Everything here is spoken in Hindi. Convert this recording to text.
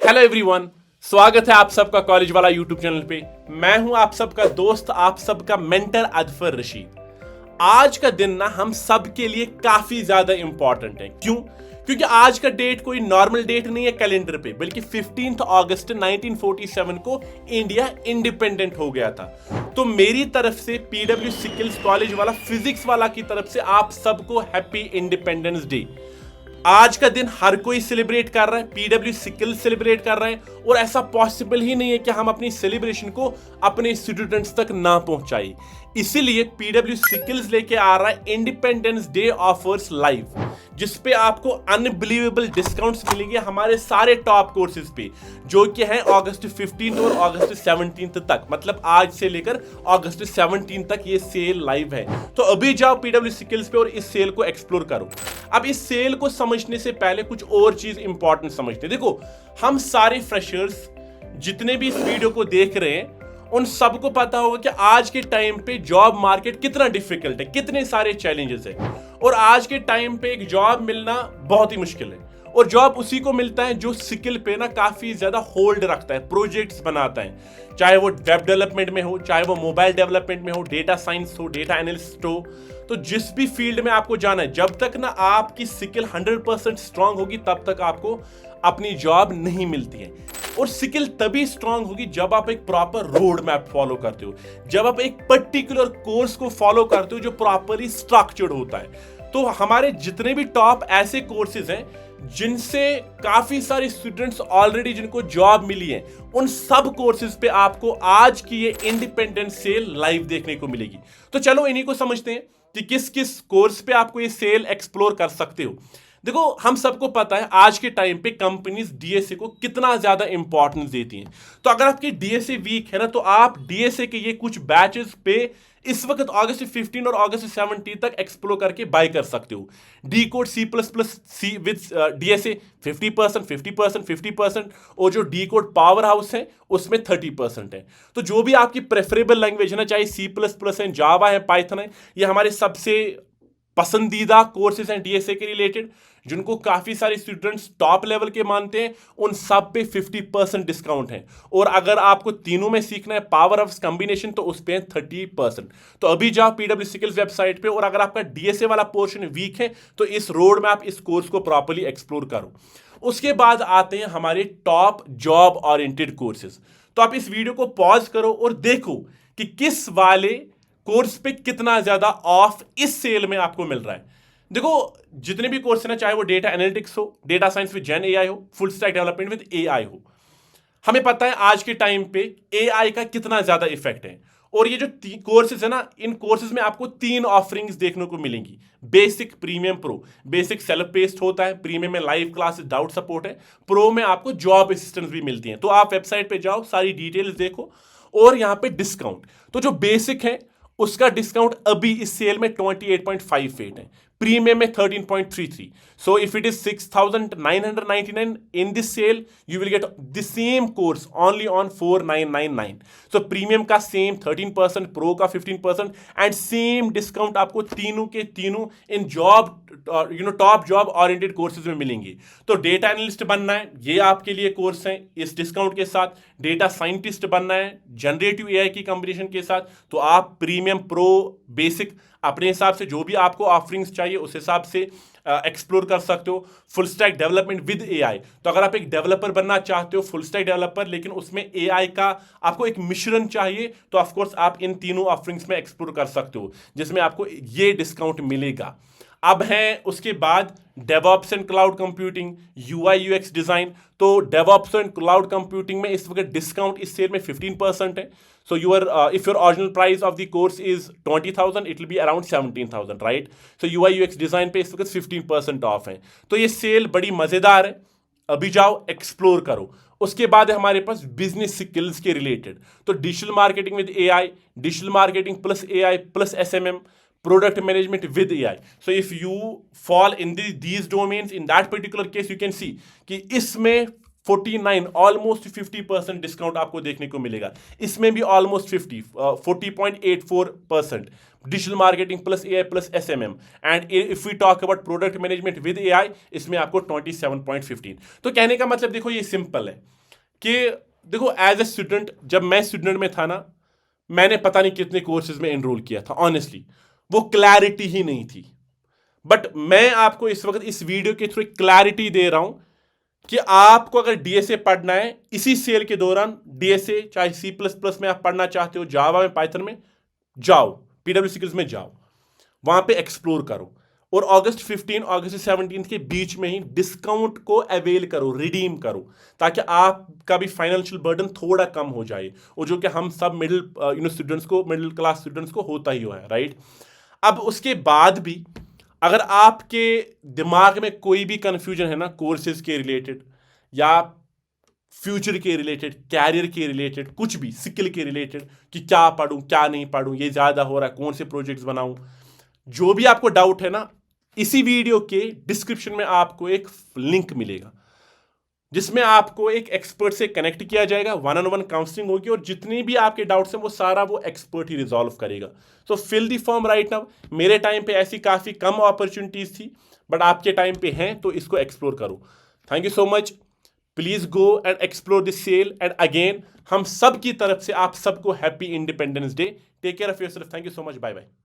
हेलो एवरीवन, स्वागत है आप सबका कॉलेज वाला यूट्यूब चैनल पे। मैं हूं आप सबका दोस्त, आप सबका मेंटर अजफर रशीद। आज का दिन ना हम सब के लिए काफी ज्यादा इंपॉर्टेंट है। क्यों? क्योंकि आज का डेट कोई नॉर्मल डेट नहीं है कैलेंडर पे, बल्कि 15 अगस्त 1947 को इंडिया इंडिपेंडेंट हो गया था। तो मेरी तरफ से पीडब्ल्यू सिकिल्स कॉलेज वाला फिजिक्स वाला की तरफ से आप सबको हैप्पी इंडिपेंडेंस डे। आज का दिन हर कोई सेलिब्रेट कर रहा है, पीडब्ल्यू सिकिल्स सेलिब्रेट कर रहा है, और ऐसा पॉसिबल ही नहीं है कि हम अपनी सेलिब्रेशन को अपने स्टूडेंट्स तक ना पहुंचाई। इसीलिए पीडब्ल्यू सिकिल्स लेके आ रहा है इंडिपेंडेंस डे ऑफर्स लाइव, जिसपे आपको अनबिलीवेबल डिस्काउंट्स मिलेंगे हमारे सारे टॉप कोर्सेज पे, जो कि है अगस्त 15 और अगस्त 17 तक। मतलब आज से लेकर अगस्त 17 तक ये सेल लाइव है। तो अभी जाओ पीडब्ल्यू सिकिल्स पे और इस सेल को एक्सप्लोर करो। अब इस सेल को समझने से पहले कुछ और चीज इंपॉर्टेंट समझते। देखो, हम सारे फ्रेशर्स जितने भी इस वीडियो को देख रहे हैं, उन सबको पता होगा कि आज के टाइम पे जॉब मार्केट कितना डिफिकल्ट है, कितने सारे चैलेंजेस है, और आज के टाइम पे एक जॉब मिलना बहुत ही मुश्किल है। और जॉब उसी को मिलता है जो स्किल पे ना काफी ज्यादा होल्ड रखता है, प्रोजेक्ट्स बनाता है, चाहे वो वेब डेवलपमेंट में हो, चाहे वो मोबाइल डेवलपमेंट में हो, डेटा साइंस हो, डेटा एनालिस्ट हो। तो जिस भी फील्ड में आपको जाना है, जब तक ना आपकी स्किल 100% स्ट्रांग होगी, तब तक आपको अपनी जॉब नहीं मिलती है। और स्किल तभी स्ट्रांग होगी जब आप एक प्रॉपर रोड मैप फॉलो करते हो, जब आप एक पर्टिकुलर कोर्स को फॉलो करते हो जो प्रॉपरली स्ट्रक्चर्ड होता है। तो हमारे जितने भी टॉप ऐसे कोर्सेज हैं जिनसे काफी सारे स्टूडेंट्स ऑलरेडी जिनको जॉब मिली है, उन सब कोर्सेज पे आपको आज की ये इंडिपेंडेंस सेल लाइव देखने को मिलेगी। तो चलो इन्हीं को समझते हैं कि किस किस कोर्स पे आपको ये सेल एक्सप्लोर कर सकते हो। देखो, हम सबको पता है आज के टाइम पे कंपनीज डीएसए को कितना ज्यादा इंपॉर्टेंस देती हैं। तो अगर आपकी डीएसए वीक है ना, तो आप डीएसए के ये कुछ बैचेस पे इस वक्त अगस्त 15 और अगस्त 17 तक एक्सप्लोर करके बाय कर सकते हो। Decode C plus plus C with DSA 50%, 50%, 50%, और जो डी कोड पावर हाउस है उसमें 30% है। तो जो भी आपकी प्रेफरेबल लैंग्वेज है ना, चाहे सी प्लस प्लस है, जावा है, पाइथन है, ये हमारे सबसे पसंदीदा कोर्सेज हैं डीएसए के रिलेटेड, जिनको काफी सारे स्टूडेंट्स टॉप लेवल के मानते हैं। उन सब पे 50% डिस्काउंट है। और अगर आपको तीनों में सीखना है पावर ऑफ कॉम्बिनेशन, तो उस पे 30%। तो अभी जाओ पीडब्ल्यू सिकिल्स वेबसाइट पे, और अगर आपका डीएसए वाला पोर्शन वीक है तो इस रोड में आप इस कोर्स को प्रॉपर्ली एक्सप्लोर करो। उसके बाद आते हैं हमारे टॉप जॉब ओरिएंटेड कोर्सेज। तो आप इस वीडियो को पॉज करो और देखो कि किस वाले कोर्स पे कितना ज्यादा ऑफ इस सेल में आपको मिल रहा है। देखो, जितने भी कोर्स है ना, चाहे वो डेटा एनालिटिक्स हो, data science with gen AI हो, full stack development with AI हो, हमें पता है आज के टाइम पे एआई का कितना ज्यादा इफेक्ट है। और ये जो कोर्सेज है ना, इन कोर्सेज में आपको 3 ऑफरिंग्स देखने को मिलेंगी। Basic, premium, pro. Basic self paced होता है, प्रीमियम में लाइव क्लासेस, डाउट सपोर्ट है, प्रो में आपको जॉब असिस्टेंस भी मिलती है। तो आप वेबसाइट पे जाओ, सारी डिटेल्स देखो, और यहां पे डिस्काउंट। तो जो बेसिक है उसका डिस्काउंट अभी इस सेल में 28.58 है, प्रीमियम में 13.33। So if it is 6,999 in this sale, you will get the same course only on 4,999। सो प्रीमियम का सेम 13%, प्रो का 15%, एंड सेम डिस्काउंट आपको तीनों के तीनों इन job top job oriented courses में मिलेंगे। तो डेटा एनालिस्ट बनना है, ये आपके लिए कोर्स है इस डिस्काउंट के साथ। डेटा साइंटिस्ट बनना है जनरेटिव एआई की कॉम्बिनेशन के साथ, तो आप प्रीमियम, प्रो, बेसिक अपने हिसाब से जो भी आपको ऑफरिंग्स चाहिए उस हिसाब से एक्सप्लोर कर सकते हो। Full stack development with AI, तो अगर आप एक डेवलपर बनना चाहते हो, फुल स्टैक डेवलपर, लेकिन उसमें एआई का आपको एक मिश्रण चाहिए, तो ऑफ कोर्स आप इन तीनों ऑफरिंग्स में एक्सप्लोर कर सकते हो, जिसमें आपको ये डिस्काउंट मिलेगा। अब है उसके बाद DevOps and cloud computing, UI UX design. तो डेवऑप्स एंड क्लाउड कंप्यूटिंग में इस वक्त डिस्काउंट इस सेल में 15% है। So if your original price of the course is 20,000, it will be around 17,000, right? So UI UX design पे इस वक्त 15% ऑफ है। तो ये सेल बड़ी मजेदार है, अभी जाओ एक्सप्लोर करो। उसके बाद है हमारे पास बिजनेस स्किल्स के रिलेटेड। तो digital marketing with AI, digital marketing plus AI plus SMM, product management with AI. So if you fall in these domains, in that particular case, you can see कि इसमें 49 ऑलमोस्ट 50% डिस्काउंट आपको देखने को मिलेगा। इसमें भी almost 40.84% digital marketing plus AI plus SMM. And if we talk about product management with AI, इसमें आपको 27.15। तो कहने का मतलब देखो, ये सिंपल है कि देखो एज ए स्टूडेंट, जब मैं स्टूडेंट में था ना, मैंने पता नहीं कितने कोर्सेज में एनरोल किया था, ऑनेस्टली वो क्लैरिटी ही नहीं थी। बट मैं आपको इस वक्त इस वीडियो के थ्रू क्लैरिटी दे रहा हूं कि आपको अगर डीएसए पढ़ना है इसी सेल के दौरान, डीएसए चाहे सी प्लस प्लस में आप पढ़ना चाहते हो, जावा में, पाइथन में, जाओ, पीडब्ल्यू स्किल्स में जाओ, वहां पे एक्सप्लोर करो। और अगस्त 15 अगस्त 17 के बीच में ही डिस्काउंट को अवेल करो, रिडीम करो, ताकि आपका भी फाइनेंशियल बर्डन थोड़ा कम हो जाए, और जो कि हम सब मिडिल स्टूडेंट्स को, मिडिल क्लास स्टूडेंट्स को होता ही है, राइट। अब उसके बाद भी अगर आपके दिमाग में कोई भी कंफ्यूजन है ना, कोर्सेज के रिलेटेड या फ्यूचर के रिलेटेड, कैरियर के रिलेटेड, कुछ भी स्किल के रिलेटेड, कि क्या पढूं क्या नहीं पढूं, ये ज्यादा हो रहा है, कौन से प्रोजेक्ट्स बनाऊं, जो भी आपको डाउट है ना, इसी वीडियो के डिस्क्रिप्शन में आपको एक लिंक मिलेगा जिसमें आपको एक एक्सपर्ट से कनेक्ट किया जाएगा, 1-on-1 काउंसलिंग होगी, और जितनी भी आपके डाउट्स हैं वो सारा वो एक्सपर्ट ही रिजॉल्व करेगा। So fill the form right now. मेरे टाइम पे ऐसी काफ़ी कम अपॉर्चुनिटीज़ थी, बट आपके टाइम पे हैं, तो इसको एक्सप्लोर करो। Thank you so much. Please go and explore this sale, and again हम सब की तरफ से आप सबको happy independence day. Take care of yourself. Thank you so much. Bye bye.